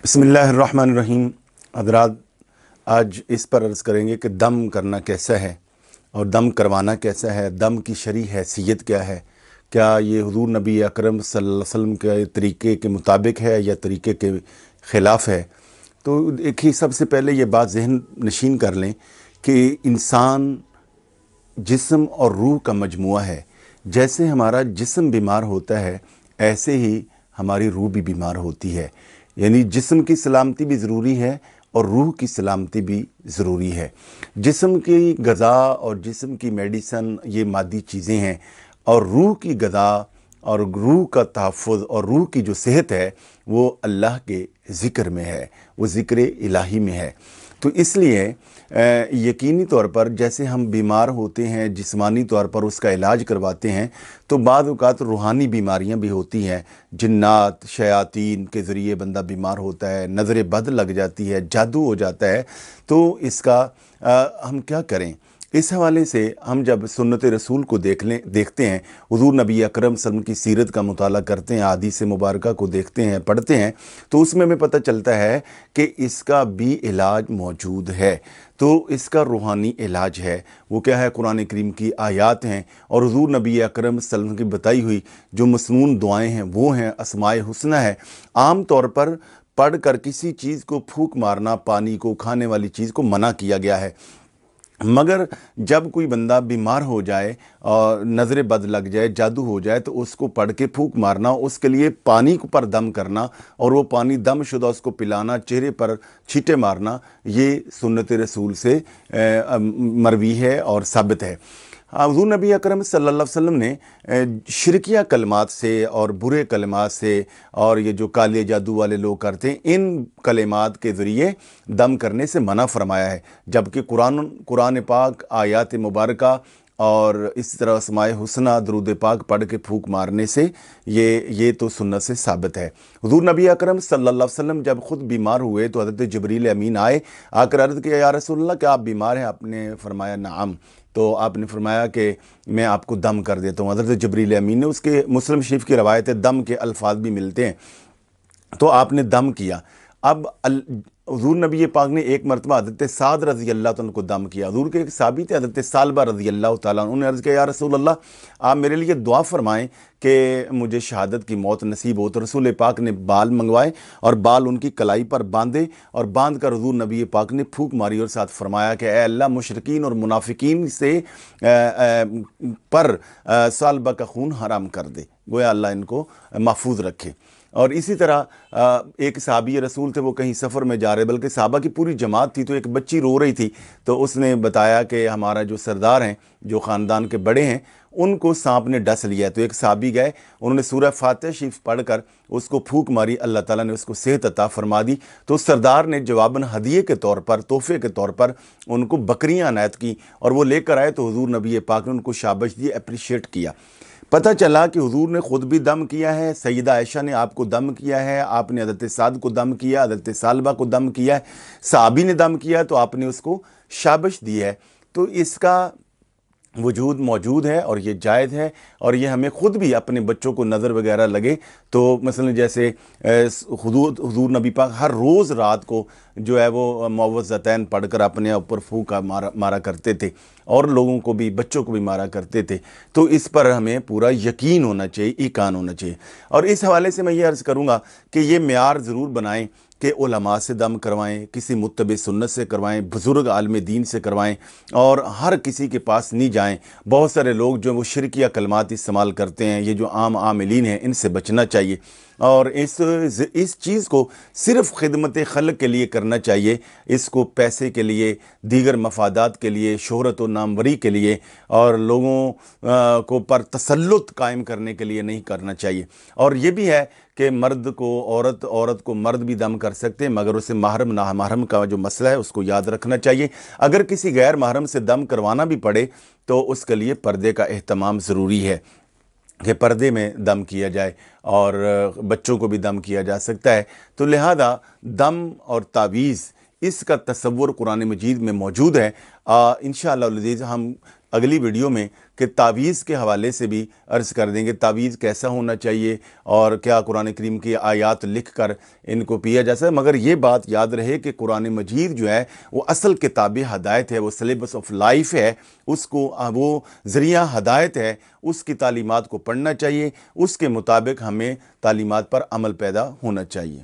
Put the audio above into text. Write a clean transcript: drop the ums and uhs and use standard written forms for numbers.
बिस्मिल्लाहिर्रहमानिर्रहीम। हज़रात, आज इस पर अर्ज़ करेंगे कि दम करना कैसा है और दम करवाना कैसा है, दम की शरई हैसियत क्या है, क्या ये हुज़ूर नबी अकरम सल्लल्लाहु अलैहि वसल्लम के तरीक़े के मुताबिक है या तरीक़े के ख़िलाफ़ है। तो देखिए, सबसे पहले ये बात ज़हन नशीन कर लें कि इंसान जिस्म और रूह का मजमुआ है। जैसे हमारा जिस्म बीमार होता है, ऐसे ही हमारी रूह भी बीमार होती है। यानी जिस्म की सलामती भी ज़रूरी है और रूह की सलामती भी ज़रूरी है। जिस्म की ग़ज़ा और जिस्म की मेडिसन ये मादी चीज़ें हैं, और रूह की ग़ज़ा और रूह का तहफ़्फ़ुज़ और रूह की जो सेहत है वो अल्लाह के ज़िक्र में है, वो ज़िक्र इलाही में है। तो इसलिए यकीनी तौर पर जैसे हम बीमार होते हैं, जिस्मानी तौर पर उसका इलाज करवाते हैं, तो बाद औक़ात रूहानी बीमारियां भी होती हैं। जिन्नात शयातीन के ज़रिए बंदा बीमार होता है, नज़र बद लग जाती है, जादू हो जाता है। तो इसका हम क्या करें? इस हवाले से हम जब सुन्नत रसूल को देखते हैं, हुज़ूर नबी अकरम सल्लल्लाहु अलैहि वसल्लम की सीरत का मुताला करते हैं, हदीस मुबारका को देखते हैं, पढ़ते हैं, तो उसमें हमें पता चलता है कि इसका भी इलाज मौजूद है। तो इसका रूहानी इलाज है। वो क्या है? कुरान करीम की आयात हैं और हुज़ूर नबी अकरम सल्लल्लाहु अलैहि वसल्लम की बताई हुई जो मसनून दुआएँ हैं वो हैं, अस्माए हुस्ना है। आम तौर पर पढ़ कर किसी चीज़ को फूंक मारना, पानी को, खाने वाली चीज़ को मना किया गया है। मगर जब कोई बंदा बीमार हो जाए और नज़र बद लग जाए, जादू हो जाए, तो उसको पढ़ के फूंक मारना, उसके लिए पानी पर दम करना और वो पानी दम शुदा उसको पिलाना, चेहरे पर छींटे मारना, ये सुन्नत रसूल से मरवी है और साबित है। हुज़ूर नबी अकरम सल्लल्लाहु अलैहि वसल्लम ने शिरकिया कलमात से और बुरे कलमात से और ये जो काले जादू वाले लोग करते हैं, इन कलमात के ज़रिए दम करने से मना फरमाया है। जबकि कुरान पाक, आयात मुबारका और इस तरह अस्माए हुस्ना, दरूद पाक पढ़ के फूंक मारने से ये तो सुन्नत से साबित है। हुज़ूर नबी अकरम सल्लल्लाहु अलैहि वसल्लम जब ख़ुद बीमार हुए तो हज़रत जिब्रील अमीन आए, आकर अर्ज़ किया, या रसूलल्लाह, क्या आप बीमार हैं? आपने फरमाया नाम। तो आपने फरमाया कि मैं आपको दम कर देता हूँ। हज़रत जिब्रील अमीन ने, उसके मुस्लिम शरीफ की रवायत है, दम के अल्फाज भी मिलते हैं। तो आपने दम किया। अब हुज़ूर नबी पाक ने एक मरतबा हज़रत साद रज़ी अल्लाह तआला को दम किया। हुज़ूर के एक साहबी थे हज़रत सालबा रज़ी अल्लाह तआला, उन्होंने अर्ज़ किया, या रसूल अल्लाह, आप मेरे लिए दुआ फरमाएं कि मुझे शहादत की मौत नसीब हो। तो रसूल पाक ने बाल मंगवाए और बाल उनकी कलाई पर बांधे और बांध कर हुज़ूर नबी पाक ने फूंक मारी और साथ फरमाया कि ऐ अल्लाह, मुशरिकीन और मुनाफिकीन से पर सालबा का खून हराम कर दे, गोया अल्लाह इनको महफूज रखे। और इसी तरह एक सहाबी रसूल थे, वो कहीं सफ़र में जा रहे, बल्कि सहाबा की पूरी जमात थी, तो एक बच्ची रो रही थी। तो उसने बताया कि हमारा जो सरदार हैं, जो ख़ानदान के बड़े हैं, उनको सांप ने डस लिया। तो एक सहाबी गए, उन्होंने सूरह फातिहा शरीफ पढ़कर उसको फूंक मारी, अल्लाह ताला ने उसको सेहत अता फरमा दी। तो सरदार ने जवाबन हदिये के तौर पर, तोहफे के तौर पर उनको बकरियाँ अनायत की और वो लेकर आए। तो हुज़ूर नबी पाक ने उनको शाबाश दी, अप्रिशिएट किया। पता चला कि हुज़ूर ने ख़ुद भी दम किया है, सैयदा आयशा ने आपको दम किया है, आपने हज़रत साद को दम किया, हज़रत सालबा को दम किया है, सहाबी ने दम किया, तो आपने उसको शाबाश दी है। तो इसका वजूद मौजूद है और ये जायज़ है। और ये हमें ख़ुद भी अपने बच्चों को नज़र वगैरह लगे तो मसलन जैसे हुज़ूर नबी पाक हर रोज़ रात को जो है वो मुअव्वज़तैन पढ़कर अपने ऊपर फूंका मारा करते थे और लोगों को भी, बच्चों को भी मारा करते थे। तो इस पर हमें पूरा यकीन होना चाहिए, ईकान होना चाहिए। और इस हवाले से मैं ये अर्ज़ करूँगा कि ये मेयार ज़रूर बनाएँ कि उलमा से दम करवाएं, किसी मुत्तबे सुन्नत से करवाएं, बुज़ुर्ग आलिम दीन से करवाएं और हर किसी के पास नहीं जाएं। बहुत सारे लोग जो वो शिरकिया कलमात इस्तेमाल करते हैं, ये जो आम आमिलीन हैं, इनसे बचना चाहिए और इस चीज़ को सिर्फ़ खिदमत खल्क़ के लिए करना चाहिए। इसको पैसे के लिए, दीगर मफादात के लिए, शोहरत और नामवरी के लिए और लोगों को पर तसल्लुत कायम करने के लिए नहीं करना चाहिए। और ये भी है कि मर्द को औरत को मर्द भी दम कर सकते हैं, मगर उसे महरम नामहरम का जो मसला है उसको याद रखना चाहिए। अगर किसी गैर महरम से दम करवाना भी पड़े तो उसके लिए पर्दे का एहतमाम ज़रूरी है कि पर्दे में दम किया जाए और बच्चों को भी दम किया जा सकता है। तो लिहाजा दम और तावीज़, इसका तसव्वुर कुरान मजीद में मौजूद है। इंशाअल्लाह अज़ीज़ हम اگلی ویڈیو میں کہ تعویذ کے حوالے سے بھی عرض کر دیں گے تعویذ کیسا ہونا چاہیے اور کیا قرآن کریم کی آیات لکھ کر ان کو پیا جا سکتا ہے۔ مگر یہ بات یاد رہے کہ قرآن مجید جو ہے وہ اصل کتاب ہدایت ہے، وہ سلیبس آف لائف ہے، اس کو وہ ذریعہ ہدایت ہے، اس کی تعلیمات کو پڑھنا چاہیے، اس کے مطابق ہمیں تعلیمات پر عمل پیدا ہونا چاہیے۔